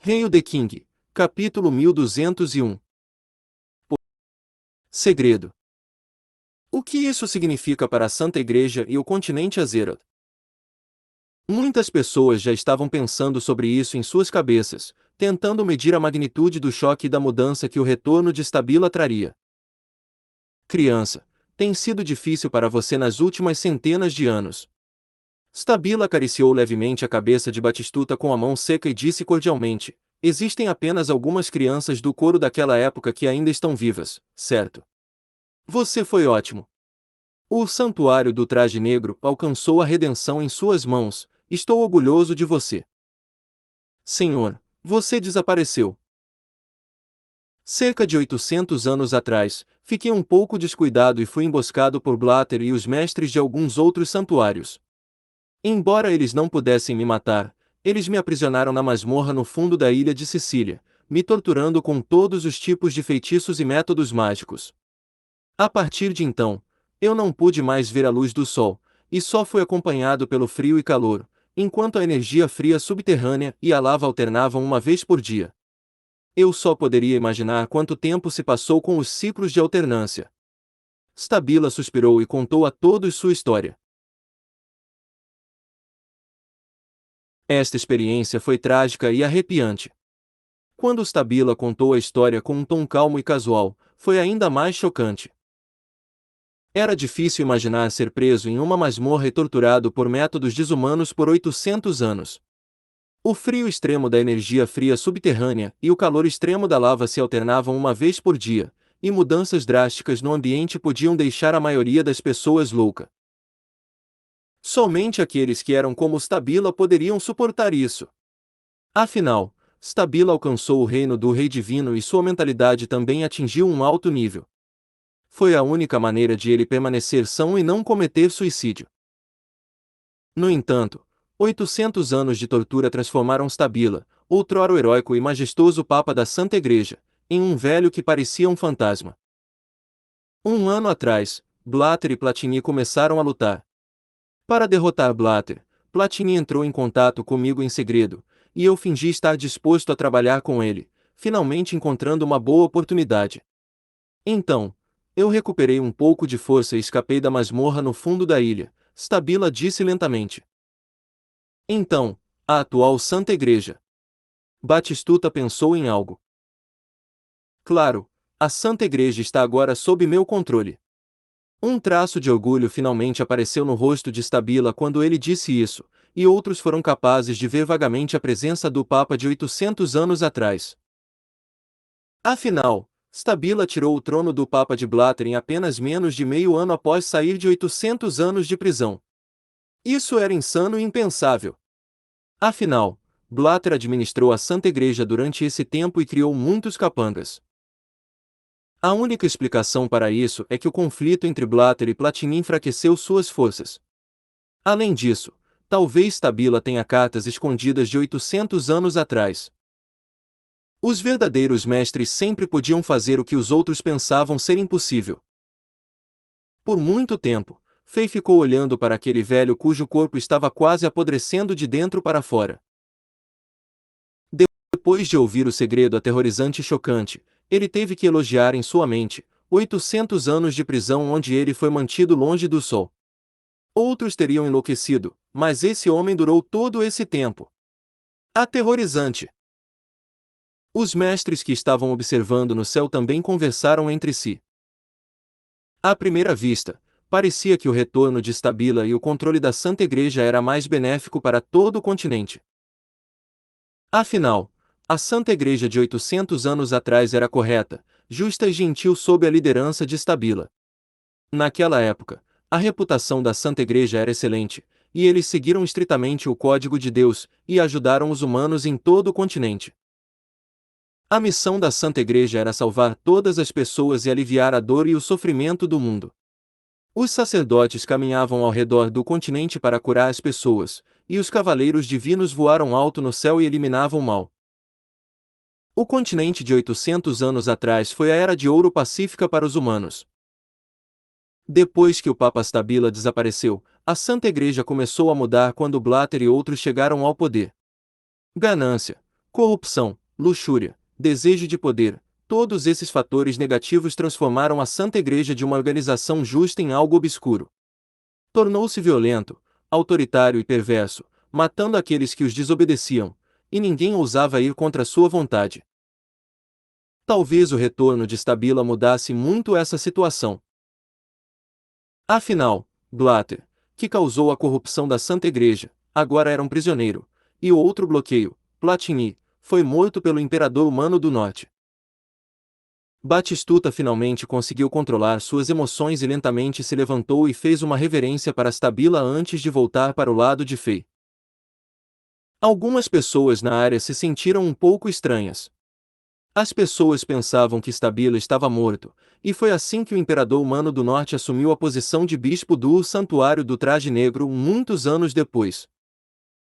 Hail the King, capítulo 1201. Segredo. O que isso significa para a Santa Igreja e o continente Azeroth? Muitas pessoas já estavam pensando sobre isso em suas cabeças, tentando medir a magnitude do choque e da mudança que o retorno de Stabila traria. Criança, tem sido difícil para você nas últimas centenas de anos. Stabila acariciou levemente a cabeça de Batistuta com a mão seca e disse cordialmente: existem apenas algumas crianças do coro daquela época que ainda estão vivas, certo? Você foi ótimo. O santuário do traje negro alcançou a redenção em suas mãos. Estou orgulhoso de você. Senhor, você desapareceu. Cerca de 800 anos atrás, fiquei um pouco descuidado e fui emboscado por Blatter e os mestres de alguns outros santuários. Embora eles não pudessem me matar, eles me aprisionaram na masmorra no fundo da ilha de Sicília, me torturando com todos os tipos de feitiços e métodos mágicos. A partir de então, eu não pude mais ver a luz do sol, e só fui acompanhado pelo frio e calor, enquanto a energia fria subterrânea e a lava alternavam uma vez por dia. Eu só poderia imaginar quanto tempo se passou com os ciclos de alternância. Stabila suspirou e contou a todos sua história. Esta experiência foi trágica e arrepiante. Quando Stabila contou a história com um tom calmo e casual, foi ainda mais chocante. Era difícil imaginar ser preso em uma masmorra e torturado por métodos desumanos por 800 anos. O frio extremo da energia fria subterrânea e o calor extremo da lava se alternavam uma vez por dia, e mudanças drásticas no ambiente podiam deixar a maioria das pessoas louca. Somente aqueles que eram como Stabila poderiam suportar isso. Afinal, Stabila alcançou o reino do Rei Divino e sua mentalidade também atingiu um alto nível. Foi a única maneira de ele permanecer são e não cometer suicídio. No entanto, 800 anos de tortura transformaram Stabila, outrora o heróico e majestoso Papa da Santa Igreja, em um velho que parecia um fantasma. Um ano atrás, Blatter e Platini começaram a lutar. Para derrotar Blatter, Platini entrou em contato comigo em segredo, e eu fingi estar disposto a trabalhar com ele, finalmente encontrando uma boa oportunidade. Então, eu recuperei um pouco de força e escapei da masmorra no fundo da ilha, Stabila disse lentamente. Então, a atual Santa Igreja. Batistuta pensou em algo. Claro, a Santa Igreja está agora sob meu controle. Um traço de orgulho finalmente apareceu no rosto de Stabila quando ele disse isso, e outros foram capazes de ver vagamente a presença do Papa de 800 anos atrás. Afinal, Stabila tirou o trono do Papa de Blatter em apenas menos de meio ano após sair de 800 anos de prisão. Isso era insano e impensável. Afinal, Blatter administrou a Santa Igreja durante esse tempo e criou muitos capangas. A única explicação para isso é que o conflito entre Blatter e Platini enfraqueceu suas forças. Além disso, talvez Stabila tenha cartas escondidas de 800 anos atrás. Os verdadeiros mestres sempre podiam fazer o que os outros pensavam ser impossível. Por muito tempo, Fei ficou olhando para aquele velho cujo corpo estava quase apodrecendo de dentro para fora. Depois de ouvir o segredo aterrorizante e chocante, ele teve que elogiar em sua mente 800 anos de prisão onde ele foi mantido longe do sol. Outros teriam enlouquecido, mas esse homem durou todo esse tempo. Aterrorizante! Os mestres que estavam observando no céu também conversaram entre si. À primeira vista, parecia que o retorno de Stabila e o controle da Santa Igreja era mais benéfico para todo o continente. Afinal, a Santa Igreja de 800 anos atrás era correta, justa e gentil sob a liderança de Stabila. Naquela época, a reputação da Santa Igreja era excelente, e eles seguiram estritamente o Código de Deus e ajudaram os humanos em todo o continente. A missão da Santa Igreja era salvar todas as pessoas e aliviar a dor e o sofrimento do mundo. Os sacerdotes caminhavam ao redor do continente para curar as pessoas, e os cavaleiros divinos voaram alto no céu e eliminavam o mal. O continente de 800 anos atrás foi a Era de Ouro pacífica para os humanos. Depois que o Papa Stabila desapareceu, a Santa Igreja começou a mudar quando Blatter e outros chegaram ao poder. Ganância, Corrupção, luxúria, desejo de poder, todos esses fatores negativos transformaram a Santa Igreja de uma organização justa em algo obscuro. Tornou-se violento, autoritário e perverso, matando aqueles que os desobedeciam, e ninguém ousava ir contra sua vontade. Talvez o retorno de Stabila mudasse muito essa situação. Afinal, Blatter, que causou a corrupção da Santa Igreja, agora era um prisioneiro, e o outro bloqueio, Platini, foi morto pelo imperador humano do norte. Batistuta finalmente conseguiu controlar suas emoções e lentamente se levantou e fez uma reverência para Stabila antes de voltar para o lado de Fei. Algumas pessoas na área se sentiram um pouco estranhas. As pessoas pensavam que Stabila estava morto, e foi assim que o imperador humano do norte assumiu a posição de bispo do Santuário do Traje Negro muitos anos depois.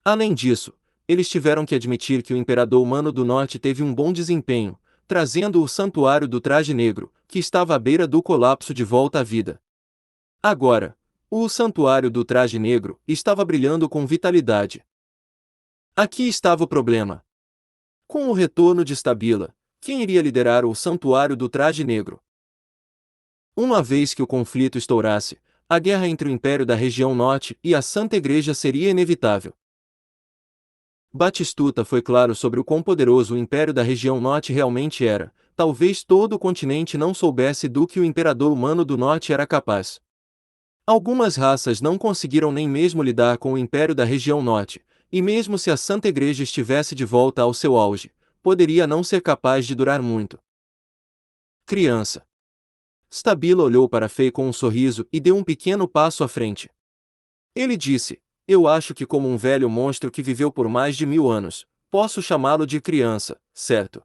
Além disso, eles tiveram que admitir que o imperador humano do norte teve um bom desempenho, trazendo o Santuário do Traje Negro, que estava à beira do colapso de volta à vida. Agora, o Santuário do Traje Negro estava brilhando com vitalidade. Aqui estava o problema. Com o retorno de Stabila, quem iria liderar o Santuário do Traje Negro? Uma vez que o conflito estourasse, a guerra entre o Império da região norte e a Santa Igreja seria inevitável. Batistuta foi claro sobre o quão poderoso o Império da região norte realmente era. Talvez todo o continente não soubesse do que o Imperador humano do norte era capaz. Algumas raças não conseguiram nem mesmo lidar com o Império da região norte, e mesmo se a Santa Igreja estivesse de volta ao seu auge, poderia não ser capaz de durar muito. Criança. Stabila olhou para Fei com um sorriso e deu um pequeno passo à frente. Ele disse: eu acho que como um velho monstro que viveu por mais de 1000 anos, posso chamá-lo de criança, certo?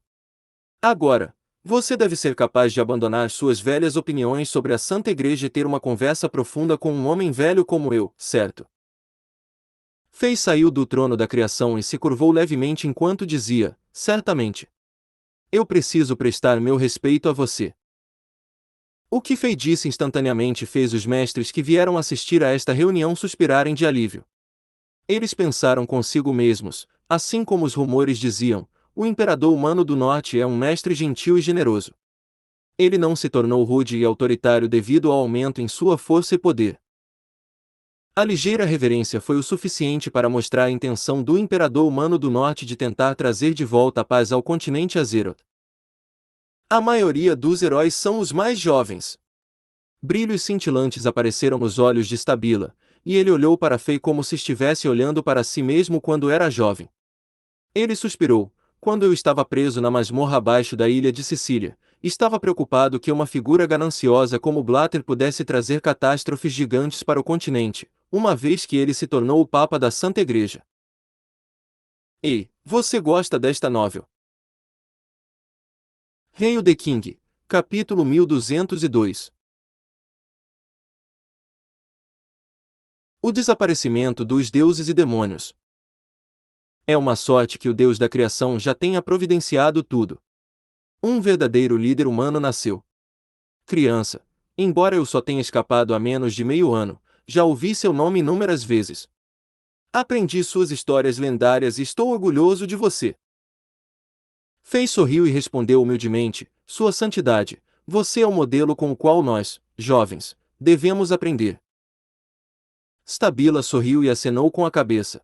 Agora, você deve ser capaz de abandonar suas velhas opiniões sobre a Santa Igreja e ter uma conversa profunda com um homem velho como eu, certo? Fei saiu do trono da criação e se curvou levemente enquanto dizia: certamente. Eu preciso prestar meu respeito a você. O que Fei disse instantaneamente fez os mestres que vieram assistir a esta reunião suspirarem de alívio. Eles pensaram consigo mesmos, assim como os rumores diziam, o imperador humano do norte é um mestre gentil e generoso. Ele não se tornou rude e autoritário devido ao aumento em sua força e poder. A ligeira reverência foi o suficiente para mostrar a intenção do imperador humano do norte de tentar trazer de volta a paz ao continente Azeroth. A maioria dos heróis são os mais jovens. Brilhos cintilantes apareceram nos olhos de Stabila, e ele olhou para Fei como se estivesse olhando para si mesmo quando era jovem. Ele suspirou: quando eu estava preso na masmorra abaixo da ilha de Sicília, estava preocupado que uma figura gananciosa como Blatter pudesse trazer catástrofes gigantes para o continente, uma vez que ele se tornou o Papa da Santa Igreja. Ei, você gosta desta novel? Hail the King, capítulo 1202. O desaparecimento dos deuses e demônios. É uma sorte que o Deus da criação já tenha providenciado tudo. Um verdadeiro líder humano nasceu. Criança, embora eu só tenha escapado há menos de meio ano, já ouvi seu nome inúmeras vezes. Aprendi suas histórias lendárias e estou orgulhoso de você. Fei sorriu e respondeu humildemente: Sua Santidade, você é o modelo com o qual nós, jovens, devemos aprender. Stabila sorriu e acenou com a cabeça.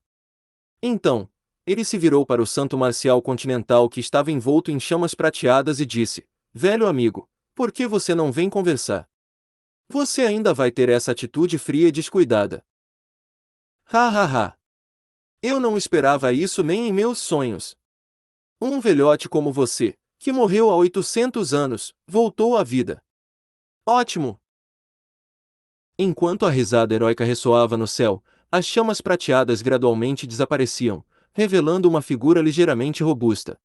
Então, ele se virou para o santo marcial continental que estava envolto em chamas prateadas e disse: Velho amigo, por que você não vem conversar? Você ainda vai ter essa atitude fria e descuidada. Ha ha ha! Eu não esperava isso nem em meus sonhos. Um velhote como você, que morreu há 800 anos, voltou à vida. Ótimo! Enquanto a risada heróica ressoava no céu, as chamas prateadas gradualmente desapareciam, revelando uma figura ligeiramente robusta.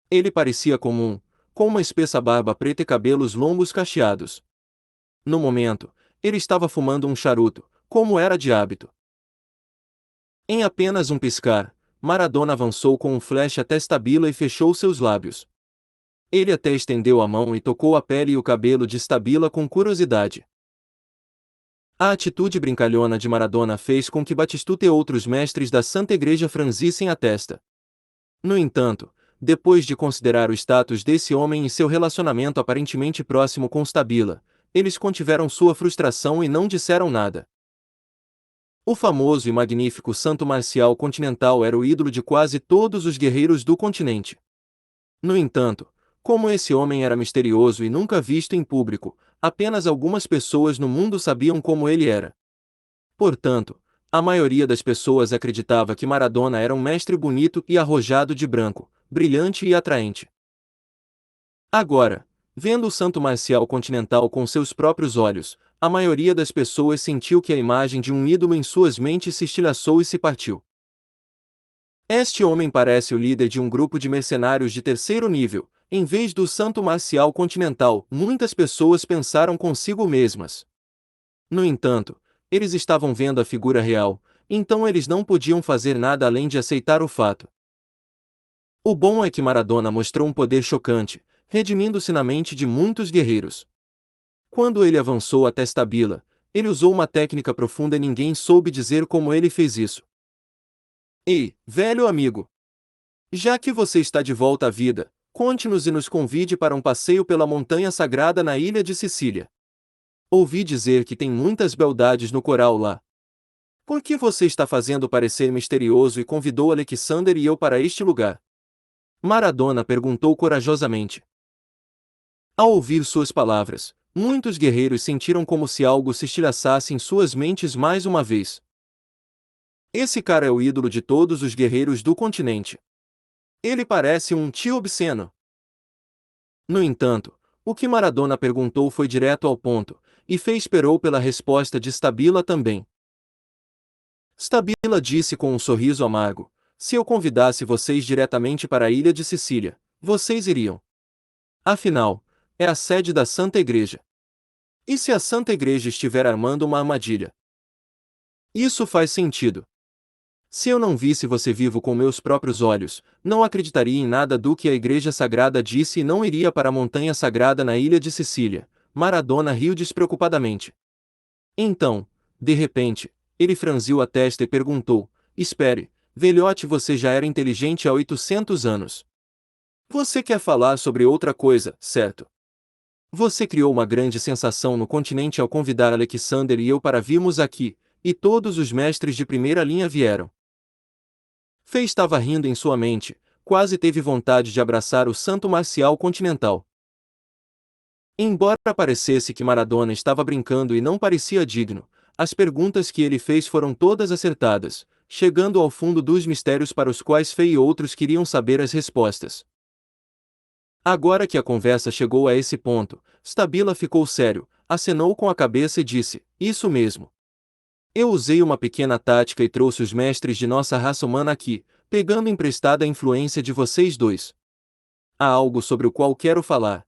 Ele parecia comum, com uma espessa barba preta e cabelos longos cacheados. No momento, ele estava fumando um charuto, como era de hábito. Em apenas um piscar, Maradona avançou com um flash até Stabila e fechou seus lábios. Ele até estendeu a mão e tocou a pele e o cabelo de Stabila com curiosidade. A atitude brincalhona de Maradona fez com que Batistuta e outros mestres da Santa Igreja franzissem a testa. No entanto, depois de considerar o status desse homem e seu relacionamento aparentemente próximo com Stabila, eles contiveram sua frustração e não disseram nada. O famoso e magnífico santo marcial continental era o ídolo de quase todos os guerreiros do continente. No entanto, como esse homem era misterioso e nunca visto em público, apenas algumas pessoas no mundo sabiam como ele era. Portanto, a maioria das pessoas acreditava que Maradona era um mestre bonito e arrojado de branco, brilhante e atraente. Agora, vendo o santo marcial continental com seus próprios olhos, a maioria das pessoas sentiu que a imagem de um ídolo em suas mentes se estilhaçou e se partiu. Este homem parece o líder de um grupo de mercenários de terceiro nível, em vez do santo marcial continental, muitas pessoas pensaram consigo mesmas. No entanto, eles estavam vendo a figura real, então eles não podiam fazer nada além de aceitar o fato. O bom é que Maradona mostrou um poder chocante, redimindo-se na mente de muitos guerreiros. Quando ele avançou até Stabila, ele usou uma técnica profunda e ninguém soube dizer como ele fez isso. Ei, velho amigo! Já que você está de volta à vida, conte-nos e nos convide para um passeio pela montanha sagrada na ilha de Sicília. Ouvi dizer que tem muitas beldades no coral lá. Por que você está fazendo parecer misterioso e convidou Alexander e eu para este lugar? Maradona perguntou corajosamente. Ao ouvir suas palavras, muitos guerreiros sentiram como se algo se estilhaçasse em suas mentes mais uma vez. Esse cara é o ídolo de todos os guerreiros do continente. Ele parece um tio obsceno. No entanto, o que Maradona perguntou foi direto ao ponto, e Fê esperou pela resposta de Stabila também. Stabila disse com um sorriso amargo: se eu convidasse vocês diretamente para a ilha de Sicília, vocês iriam. Afinal, é a sede da Santa Igreja. E se a Santa Igreja estiver armando uma armadilha? Isso faz sentido. Se eu não visse você vivo com meus próprios olhos, não acreditaria em nada do que a Igreja Sagrada disse e não iria para a montanha sagrada na ilha de Sicília. Maradona riu despreocupadamente. Então, de repente, ele franziu a testa e perguntou: espere, velhote, você já era inteligente há 800 anos. Você quer falar sobre outra coisa, certo? Você criou uma grande sensação no continente ao convidar Alexander e eu para virmos aqui, e todos os mestres de primeira linha vieram. Fê estava rindo em sua mente, quase teve vontade de abraçar o santo marcial continental. Embora parecesse que Maradona estava brincando e não parecia digno, as perguntas que ele fez foram todas acertadas, chegando ao fundo dos mistérios para os quais Fê e outros queriam saber as respostas. Agora que a conversa chegou a esse ponto, Stabila ficou sério, acenou com a cabeça e disse: isso mesmo. Eu usei uma pequena tática e trouxe os mestres de nossa raça humana aqui, pegando emprestada a influência de vocês dois. Há algo sobre o qual quero falar.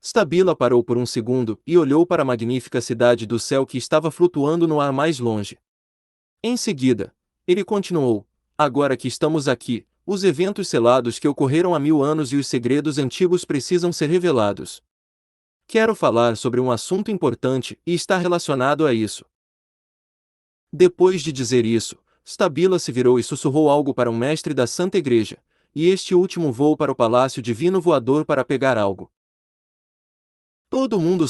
Stabila parou por um segundo e olhou para a magnífica cidade do céu que estava flutuando no ar mais longe. Em seguida, ele continuou: agora que estamos aqui, os eventos selados que ocorreram há 1000 anos e os segredos antigos precisam ser revelados. Quero falar sobre um assunto importante e está relacionado a isso. Depois de dizer isso, Stabila se virou e sussurrou algo para um mestre da Santa Igreja, e este último voou para o Palácio Divino Voador para pegar algo. Todo mundo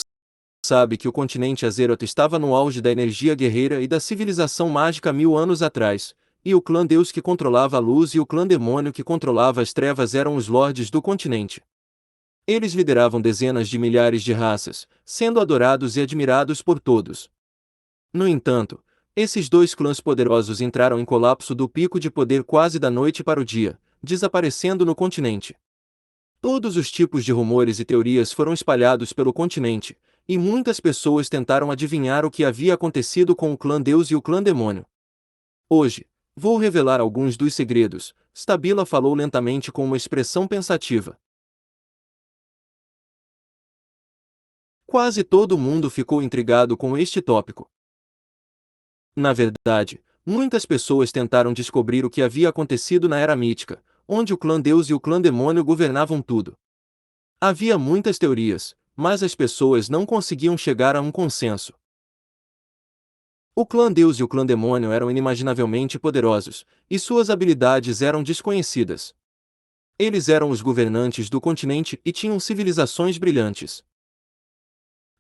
sabe que o continente Azeroth estava no auge da energia guerreira e da civilização mágica 1000 anos atrás, e o clã Deus que controlava a luz e o clã demônio que controlava as trevas eram os lordes do continente. Eles lideravam dezenas de milhares de raças, sendo adorados e admirados por todos. No entanto, esses dois clãs poderosos entraram em colapso do pico de poder quase da noite para o dia, desaparecendo no continente. Todos os tipos de rumores e teorias foram espalhados pelo continente, e muitas pessoas tentaram adivinhar o que havia acontecido com o clã Deus e o clã Demônio. Hoje, vou revelar alguns dos segredos, Stabila falou lentamente com uma expressão pensativa. Quase todo mundo ficou intrigado com este tópico. Na verdade, muitas pessoas tentaram descobrir o que havia acontecido na Era Mítica, onde o clã Deus e o clã Demônio governavam tudo. Havia muitas teorias, mas as pessoas não conseguiam chegar a um consenso. O clã Deus e o clã Demônio eram inimaginavelmente poderosos, e suas habilidades eram desconhecidas. Eles eram os governantes do continente e tinham civilizações brilhantes.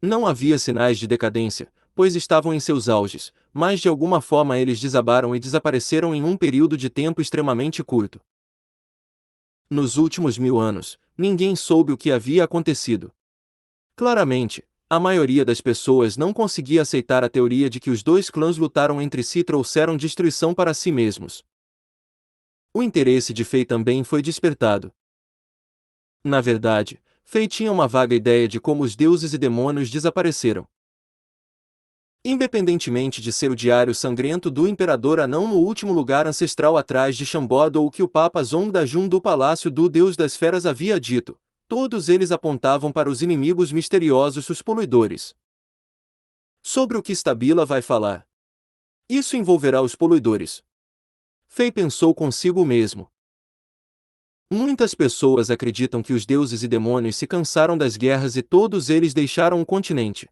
Não havia sinais de decadência, pois estavam em seus auges, mas de alguma forma eles desabaram e desapareceram em um período de tempo extremamente curto. Nos últimos 1000 anos, ninguém soube o que havia acontecido. Claramente, a maioria das pessoas não conseguia aceitar a teoria de que os dois clãs lutaram entre si e trouxeram destruição para si mesmos. O interesse de Fei também foi despertado. Na verdade, Fei tinha uma vaga ideia de como os deuses e demônios desapareceram. Independentemente de ser o diário sangrento do Imperador Anão no último lugar ancestral atrás de Shambod ou o que o Papa Zongda-jun do Palácio do Deus das Feras havia dito, todos eles apontavam para os inimigos misteriosos os poluidores. Sobre o que Stabila vai falar? Isso envolverá os poluidores. Fei pensou consigo mesmo. Muitas pessoas acreditam que os deuses e demônios se cansaram das guerras e todos eles deixaram o continente.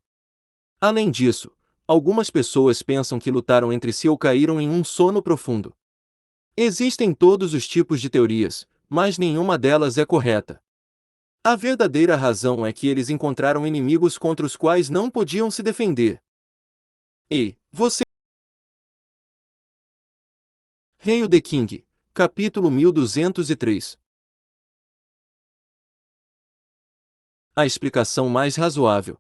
Além disso, algumas pessoas pensam que lutaram entre si ou caíram em um sono profundo. Existem todos os tipos de teorias, mas nenhuma delas é correta. A verdadeira razão é que eles encontraram inimigos contra os quais não podiam se defender. E, você... Hail the King, capítulo 1203. A explicação mais razoável.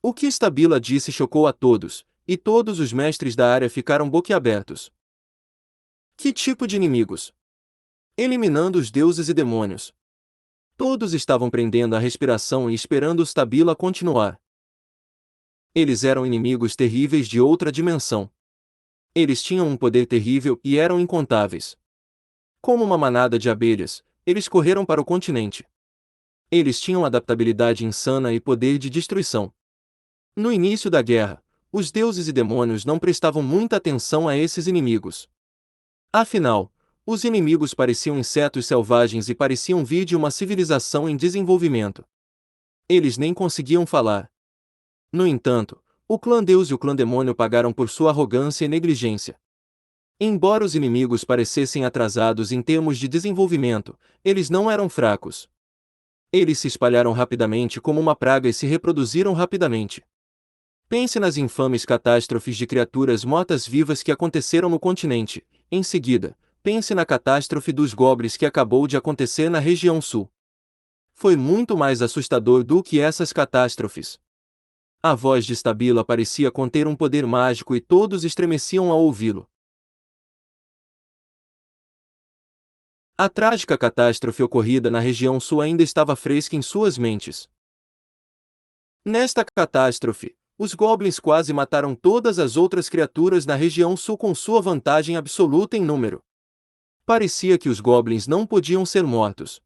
O que Stabila disse chocou a todos, e todos os mestres da área ficaram boquiabertos. Que tipo de inimigos? Eliminando os deuses e demônios. Todos estavam prendendo a respiração e esperando Stabila continuar. Eles eram inimigos terríveis de outra dimensão. Eles tinham um poder terrível e eram incontáveis. Como uma manada de abelhas, eles correram para o continente. Eles tinham adaptabilidade insana e poder de destruição. No início da guerra, os deuses e demônios não prestavam muita atenção a esses inimigos. Afinal, os inimigos pareciam insetos selvagens e pareciam vir de uma civilização em desenvolvimento. Eles nem conseguiam falar. No entanto, o clã Deus e o clã Demônio pagaram por sua arrogância e negligência. Embora os inimigos parecessem atrasados em termos de desenvolvimento, eles não eram fracos. Eles se espalharam rapidamente como uma praga e se reproduziram rapidamente. Pense nas infames catástrofes de criaturas mortas-vivas que aconteceram no continente. Em seguida, pense na catástrofe dos goblins que acabou de acontecer na região sul. Foi muito mais assustador do que essas catástrofes. A voz de Stabila parecia conter um poder mágico e todos estremeciam ao ouvi-lo. A trágica catástrofe ocorrida na região sul ainda estava fresca em suas mentes. Nesta catástrofe, os goblins quase mataram todas as outras criaturas na região sul com sua vantagem absoluta em número. Parecia que os goblins não podiam ser mortos.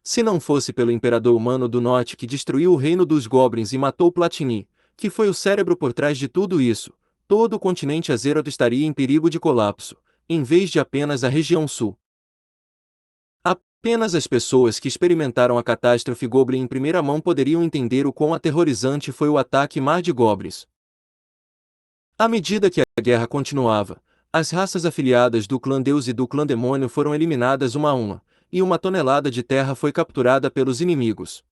Se não fosse pelo Imperador Humano do Norte que destruiu o reino dos goblins e matou Platini, que foi o cérebro por trás de tudo isso, todo o continente Azeroth estaria em perigo de colapso, em vez de apenas a região sul. Apenas as pessoas que experimentaram a catástrofe Goblin em primeira mão poderiam entender o quão aterrorizante foi o ataque mar de goblins. À medida que a guerra continuava, as raças afiliadas do clã Deus e do clã Demônio foram eliminadas uma a uma, e uma tonelada de terra foi capturada pelos inimigos.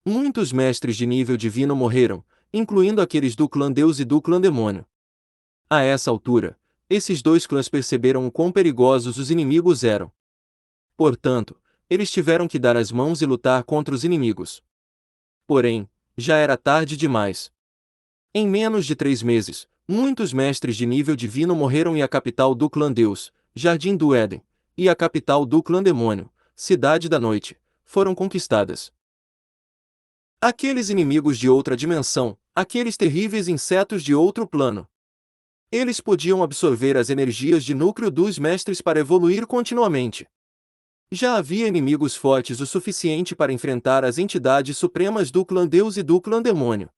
Muitos mestres de nível divino morreram, incluindo aqueles do clã Deus e do clã Demônio. A essa altura, esses dois clãs perceberam o quão perigosos os inimigos eram. Portanto, eles tiveram que dar as mãos e lutar contra os inimigos. Porém, já era tarde demais. Em menos de 3 meses, muitos mestres de nível divino morreram e a capital do clã Deus, Jardim do Éden, e a capital do clã Demônio, Cidade da Noite, foram conquistadas. Aqueles inimigos de outra dimensão, aqueles terríveis insetos de outro plano. Eles podiam absorver as energias de núcleo dos mestres para evoluir continuamente. Já havia inimigos fortes o suficiente para enfrentar as entidades supremas do clã Deus e do clã Demônio.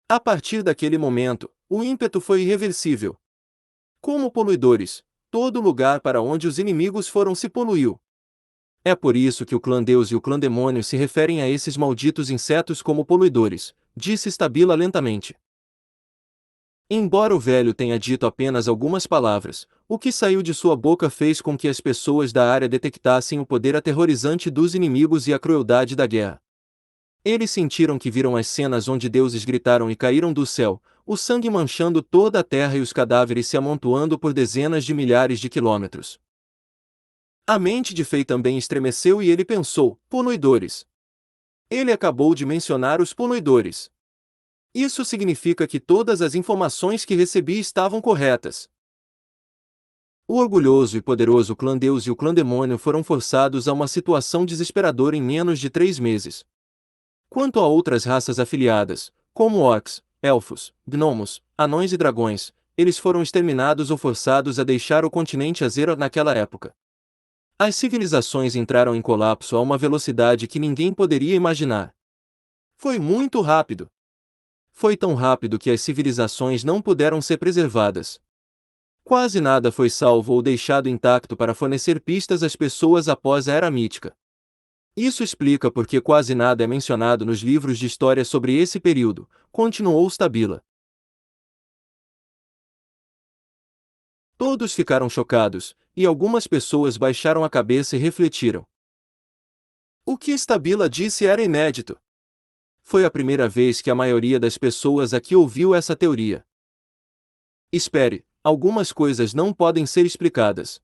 A partir daquele momento, o ímpeto foi irreversível. Como poluidores, todo lugar para onde os inimigos foram se poluiu. É por isso que o clã Deus e o clã Demônio se referem a esses malditos insetos como poluidores, disse Stabila lentamente. Embora o velho tenha dito apenas algumas palavras, o que saiu de sua boca fez com que as pessoas da área detectassem o poder aterrorizante dos inimigos e a crueldade da guerra. Eles sentiram que viram as cenas onde deuses gritaram e caíram do céu, o sangue manchando toda a terra e os cadáveres se amontoando por dezenas de milhares de quilômetros. A mente de Fei também estremeceu e ele pensou: poluidores. Ele acabou de mencionar os poluidores. Isso significa que todas as informações que recebi estavam corretas. O orgulhoso e poderoso clã Deus e o clã Demônio foram forçados a uma situação desesperadora em menos de 3 meses. Quanto a outras raças afiliadas, como orcs, elfos, gnomos, anões e dragões, eles foram exterminados ou forçados a deixar o continente Azeroth naquela época. As civilizações entraram em colapso a uma velocidade que ninguém poderia imaginar. Foi muito rápido. Foi tão rápido que as civilizações não puderam ser preservadas. Quase nada foi salvo ou deixado intacto para fornecer pistas às pessoas após a Era Mítica. Isso explica por que quase nada é mencionado nos livros de história sobre esse período, continuou Stabila. Todos ficaram chocados, e algumas pessoas baixaram a cabeça e refletiram. O que Stabila disse era inédito. Foi a primeira vez que a maioria das pessoas aqui ouviu essa teoria. Espere, algumas coisas não podem ser explicadas.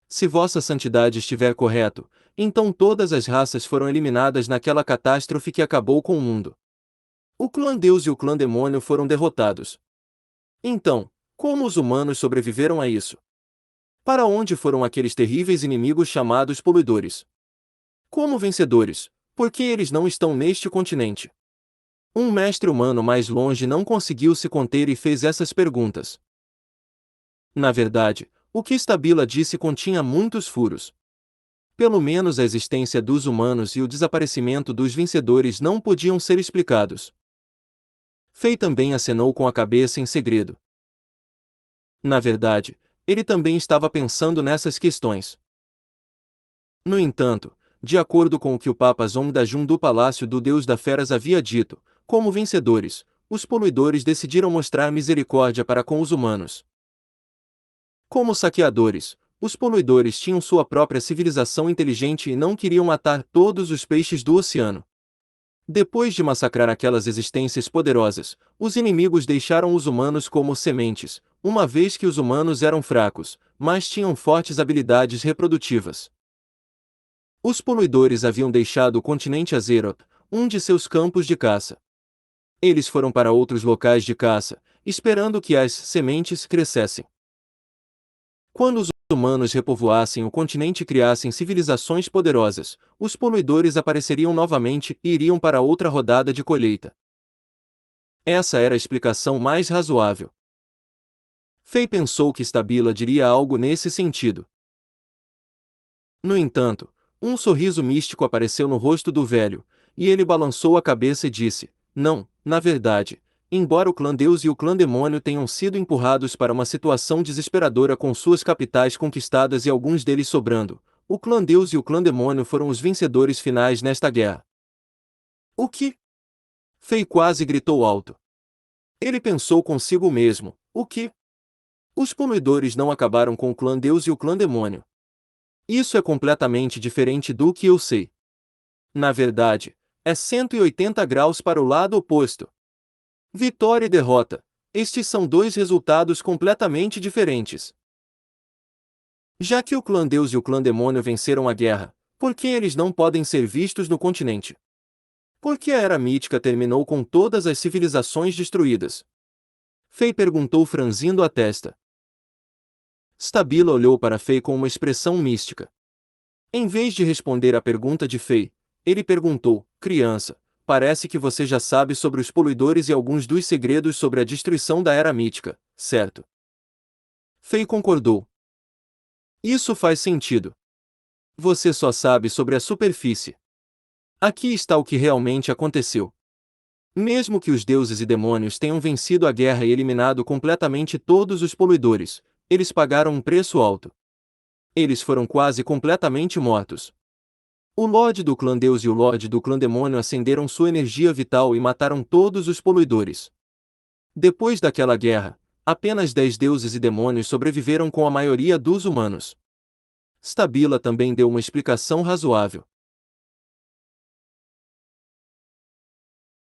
Se Vossa Santidade estiver correto, então todas as raças foram eliminadas naquela catástrofe que acabou com o mundo. O clã Deus e o clã Demônio foram derrotados. Então, como os humanos sobreviveram a isso? Para onde foram aqueles terríveis inimigos chamados poluidores? Como vencedores, por que eles não estão neste continente? Um mestre humano mais longe não conseguiu se conter e fez essas perguntas. Na verdade, o que Stabila disse continha muitos furos. Pelo menos a existência dos humanos e o desaparecimento dos vencedores não podiam ser explicados. Fei também acenou com a cabeça em segredo. Na verdade, ele também estava pensando nessas questões. No entanto, de acordo com o que o Papa Zongdajun do Palácio do Deus das Feras havia dito, como vencedores, os poluidores decidiram mostrar misericórdia para com os humanos. Como saqueadores, os poluidores tinham sua própria civilização inteligente e não queriam matar todos os peixes do oceano. Depois de massacrar aquelas existências poderosas, os inimigos deixaram os humanos como sementes, uma vez que os humanos eram fracos, mas tinham fortes habilidades reprodutivas. Os poluidores haviam deixado o continente Azeroth, um de seus campos de caça. Eles foram para outros locais de caça, esperando que as sementes crescessem. Quando os humanos repovoassem o continente e criassem civilizações poderosas, os poluidores apareceriam novamente e iriam para outra rodada de colheita. Essa era a explicação mais razoável. Fei pensou que Stabila diria algo nesse sentido. No entanto, um sorriso místico apareceu no rosto do velho, e ele balançou a cabeça e disse: não, na verdade, embora o clã Deus e o clã Demônio tenham sido empurrados para uma situação desesperadora com suas capitais conquistadas e alguns deles sobrando, o clã Deus e o clã Demônio foram os vencedores finais nesta guerra. O que? Fei quase gritou alto. Ele pensou consigo mesmo: o que? Os poluidores não acabaram com o clã Deus e o clã Demônio. Isso é completamente diferente do que eu sei. Na verdade, é 180 graus para o lado oposto. Vitória e derrota. Estes são dois resultados completamente diferentes. Já que o clã Deus e o clã Demônio venceram a guerra, por que eles não podem ser vistos no continente? Por que a Era Mítica terminou com todas as civilizações destruídas? Fei perguntou franzindo a testa. Stabila olhou para Fei com uma expressão mística. Em vez de responder à pergunta de Fei, ele perguntou: criança, parece que você já sabe sobre os poluidores e alguns dos segredos sobre a destruição da Era Mítica, certo? Fei concordou. Isso faz sentido. Você só sabe sobre a superfície. Aqui está o que realmente aconteceu. Mesmo que os deuses e demônios tenham vencido a guerra e eliminado completamente todos os poluidores, eles pagaram um preço alto. Eles foram quase completamente mortos. O Lorde do clã Deus e o Lorde do clã Demônio acenderam sua energia vital e mataram todos os poluidores. Depois daquela guerra, apenas 10 deuses e demônios sobreviveram com a maioria dos humanos. Stabila também deu uma explicação razoável.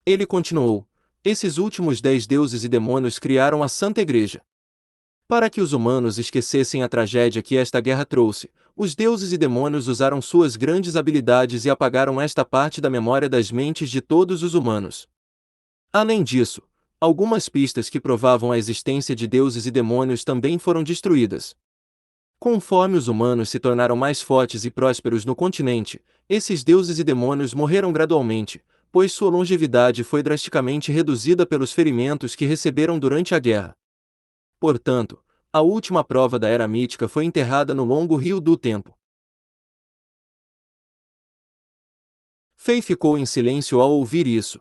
Ele continuou: esses últimos 10 deuses e demônios criaram a Santa Igreja. Para que os humanos esquecessem a tragédia que esta guerra trouxe, os deuses e demônios usaram suas grandes habilidades e apagaram esta parte da memória das mentes de todos os humanos. Além disso, algumas pistas que provavam a existência de deuses e demônios também foram destruídas. Conforme os humanos se tornaram mais fortes e prósperos no continente, esses deuses e demônios morreram gradualmente, pois sua longevidade foi drasticamente reduzida pelos ferimentos que receberam durante a guerra. Portanto, a última prova da Era Mítica foi enterrada no longo rio do tempo. Faye ficou em silêncio ao ouvir isso.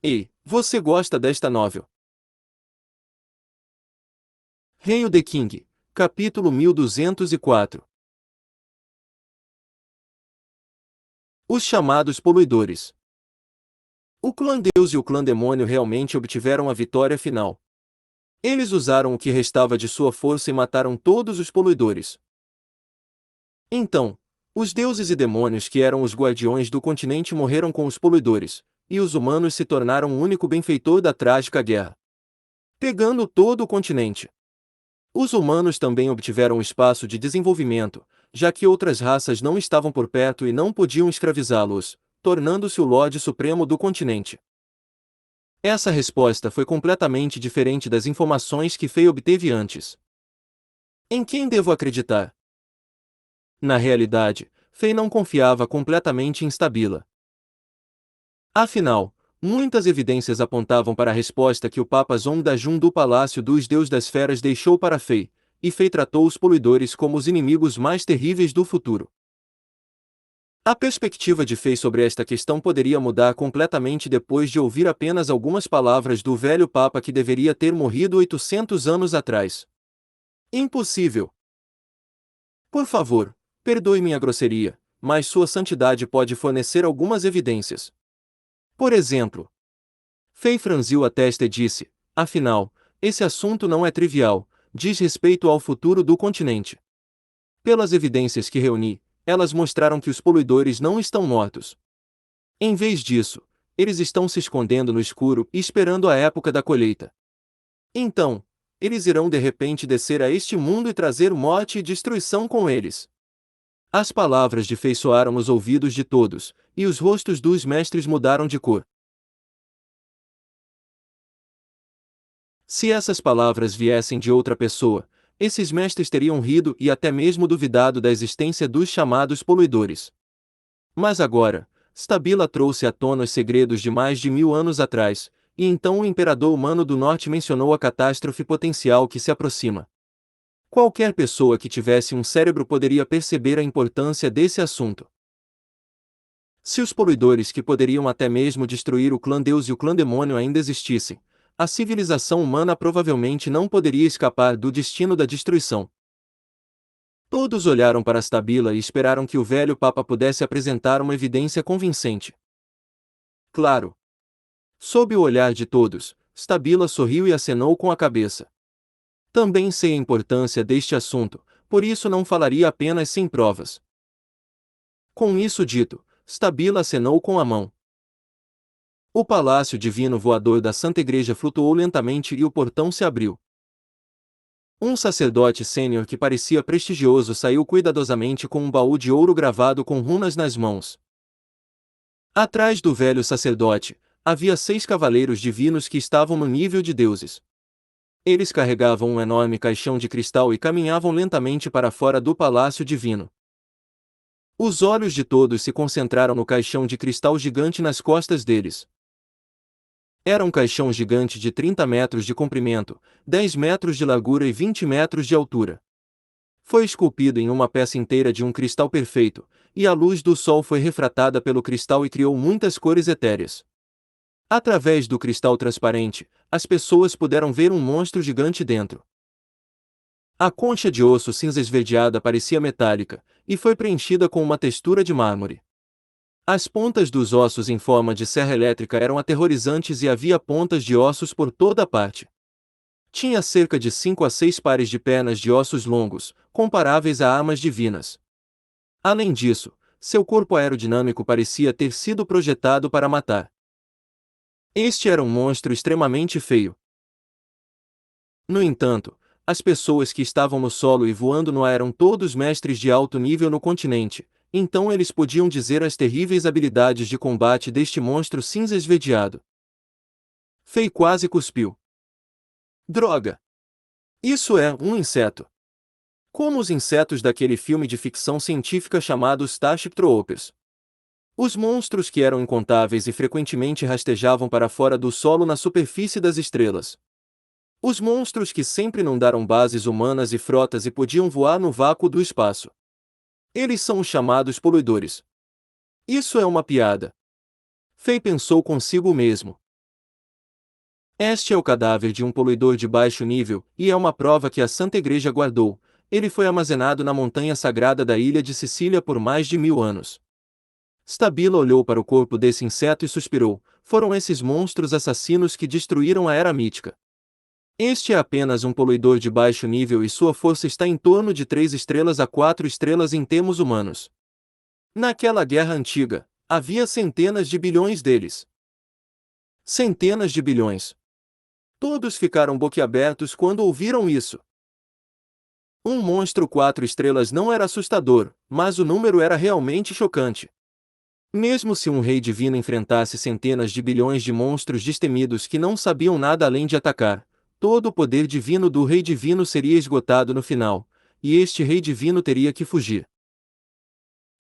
Ei, você gosta desta novel? Hail the King, capítulo 1204. Os chamados poluidores. O clã Deus e o clã Demônio realmente obtiveram a vitória final. Eles usaram o que restava de sua força e mataram todos os poluidores. Então, os deuses e demônios que eram os guardiões do continente morreram com os poluidores, e os humanos se tornaram o único benfeitor da trágica guerra, pegando todo o continente. Os humanos também obtiveram espaço de desenvolvimento, já que outras raças não estavam por perto e não podiam escravizá-los, tornando-se o Lorde Supremo do continente. Essa resposta foi completamente diferente das informações que Faye obteve antes. Em quem devo acreditar? Na realidade, Faye não confiava completamente em Stabila. Afinal, muitas evidências apontavam para a resposta que o Papa Zong-da-Jun do Palácio dos Deus das Feras deixou para Faye, e Faye tratou os poluidores como os inimigos mais terríveis do futuro. A perspectiva de Faye sobre esta questão poderia mudar completamente depois de ouvir apenas algumas palavras do velho Papa que deveria ter morrido 800 anos atrás. Impossível! Por favor, perdoe minha grosseria, mas Sua Santidade pode fornecer algumas evidências. Por exemplo, Faye franziu a testa e disse: afinal, esse assunto não é trivial, diz respeito ao futuro do continente. Pelas evidências que reuni, elas mostraram que os poluidores não estão mortos. Em vez disso, eles estão se escondendo no escuro e esperando a época da colheita. Então, eles irão de repente descer a este mundo e trazer morte e destruição com eles. As palavras de Faye soaram nos ouvidos de todos, e os rostos dos mestres mudaram de cor. Se essas palavras viessem de outra pessoa, esses mestres teriam rido e até mesmo duvidado da existência dos chamados poluidores. Mas agora, Stabila trouxe à tona os segredos de mais de 1000 anos atrás, e então o imperador humano do norte mencionou a catástrofe potencial que se aproxima. Qualquer pessoa que tivesse um cérebro poderia perceber a importância desse assunto. Se os poluidores que poderiam até mesmo destruir o clã Deus e o clã Demônio ainda existissem, a civilização humana provavelmente não poderia escapar do destino da destruição. Todos olharam para Stabila e esperaram que o velho Papa pudesse apresentar uma evidência convincente. Claro. Sob o olhar de todos, Stabila sorriu e acenou com a cabeça. Também sei a importância deste assunto, por isso não falaria apenas sem provas. Com isso dito, Stabila acenou com a mão. O palácio divino voador da Santa Igreja flutuou lentamente e o portão se abriu. Um sacerdote sênior que parecia prestigioso saiu cuidadosamente com um baú de ouro gravado com runas nas mãos. Atrás do velho sacerdote, havia 6 cavaleiros divinos que estavam no nível de deuses. Eles carregavam um enorme caixão de cristal e caminhavam lentamente para fora do palácio divino. Os olhos de todos se concentraram no caixão de cristal gigante nas costas deles. Era um caixão gigante de 30 metros de comprimento, 10 metros de largura e 20 metros de altura. Foi esculpido em uma peça inteira de um cristal perfeito, e a luz do sol foi refratada pelo cristal e criou muitas cores etéreas. Através do cristal transparente, as pessoas puderam ver um monstro gigante dentro. A concha de osso cinza esverdeada parecia metálica, e foi preenchida com uma textura de mármore. As pontas dos ossos em forma de serra elétrica eram aterrorizantes e havia pontas de ossos por toda parte. Tinha cerca de 5 a 6 pares de pernas de ossos longos, comparáveis a armas divinas. Além disso, seu corpo aerodinâmico parecia ter sido projetado para matar. Este era um monstro extremamente feio. No entanto, as pessoas que estavam no solo e voando no ar eram todos mestres de alto nível no continente, então eles podiam dizer as terríveis habilidades de combate deste monstro cinza esverdeado. Fei quase cuspiu. Droga! Isso é um inseto. Como os insetos daquele filme de ficção científica chamado Starship Troopers. Os monstros que eram incontáveis e frequentemente rastejavam para fora do solo na superfície das estrelas. Os monstros que sempre inundaram bases humanas e frotas e podiam voar no vácuo do espaço. Eles são os chamados poluidores. Isso é uma piada. Fei pensou consigo mesmo. Este é o cadáver de um poluidor de baixo nível, e é uma prova que a Santa Igreja guardou. Ele foi armazenado na montanha sagrada da ilha de Sicília por mais de 1000 anos. Stabila olhou para o corpo desse inseto e suspirou. Foram esses monstros assassinos que destruíram a Era Mítica. Este é apenas um poluidor de baixo nível e sua força está em torno de 3 estrelas a 4 estrelas em termos humanos. Naquela guerra antiga, havia centenas de bilhões deles. Centenas de bilhões. Todos ficaram boquiabertos quando ouviram isso. Um monstro 4 estrelas não era assustador, mas o número era realmente chocante. Mesmo se um rei divino enfrentasse centenas de bilhões de monstros destemidos que não sabiam nada além de atacar, todo o poder divino do rei divino seria esgotado no final, e este rei divino teria que fugir.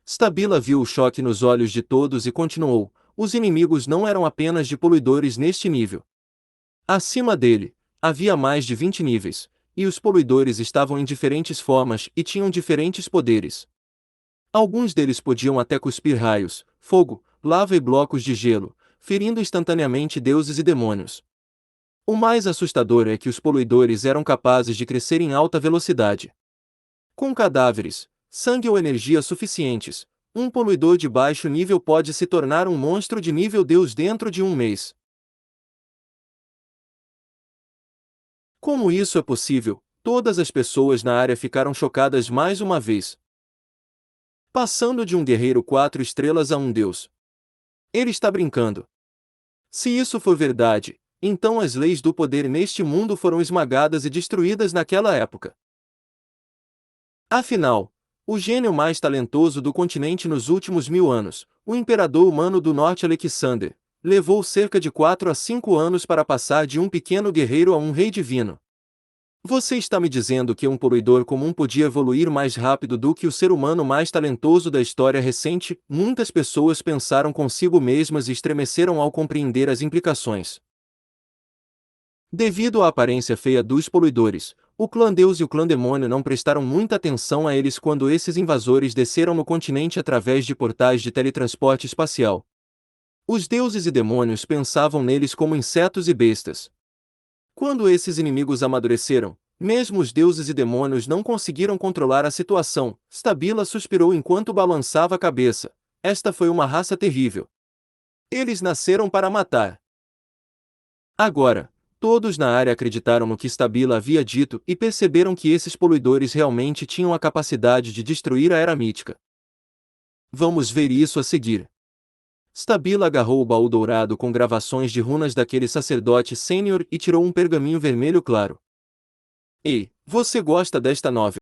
Stabila viu o choque nos olhos de todos e continuou: os inimigos não eram apenas de poluidores neste nível. Acima dele, havia mais de 20 níveis, e os poluidores estavam em diferentes formas e tinham diferentes poderes. Alguns deles podiam até cuspir raios, fogo, lava e blocos de gelo, ferindo instantaneamente deuses e demônios. O mais assustador é que os poluidores eram capazes de crescer em alta velocidade. Com cadáveres, sangue ou energia suficientes, um poluidor de baixo nível pode se tornar um monstro de nível Deus dentro de um mês. Como isso é possível? Todas as pessoas na área ficaram chocadas mais uma vez. Passando de um guerreiro 4 estrelas a um deus. Ele está brincando. Se isso for verdade, então as leis do poder neste mundo foram esmagadas e destruídas naquela época. Afinal, o gênio mais talentoso do continente nos últimos 1000 anos, o imperador humano do norte Alexander, levou cerca de 4 a 5 anos para passar de um pequeno guerreiro a um rei divino. Você está me dizendo que um poluidor comum podia evoluir mais rápido do que o ser humano mais talentoso da história recente? Muitas pessoas pensaram consigo mesmas e estremeceram ao compreender as implicações. Devido à aparência feia dos poluidores, o clã Deus e o clã Demônio não prestaram muita atenção a eles quando esses invasores desceram no continente através de portais de teletransporte espacial. Os deuses e demônios pensavam neles como insetos e bestas. Quando esses inimigos amadureceram, mesmo os deuses e demônios não conseguiram controlar a situação. Stabila suspirou enquanto balançava a cabeça. Esta foi uma raça terrível. Eles nasceram para matar. Agora, todos na área acreditaram no que Stabila havia dito e perceberam que esses poluidores realmente tinham a capacidade de destruir a Era Mítica. Vamos ver isso a seguir. Stabila agarrou o baú dourado com gravações de runas daquele sacerdote sênior e tirou um pergaminho vermelho claro. Ei, você gosta desta novela?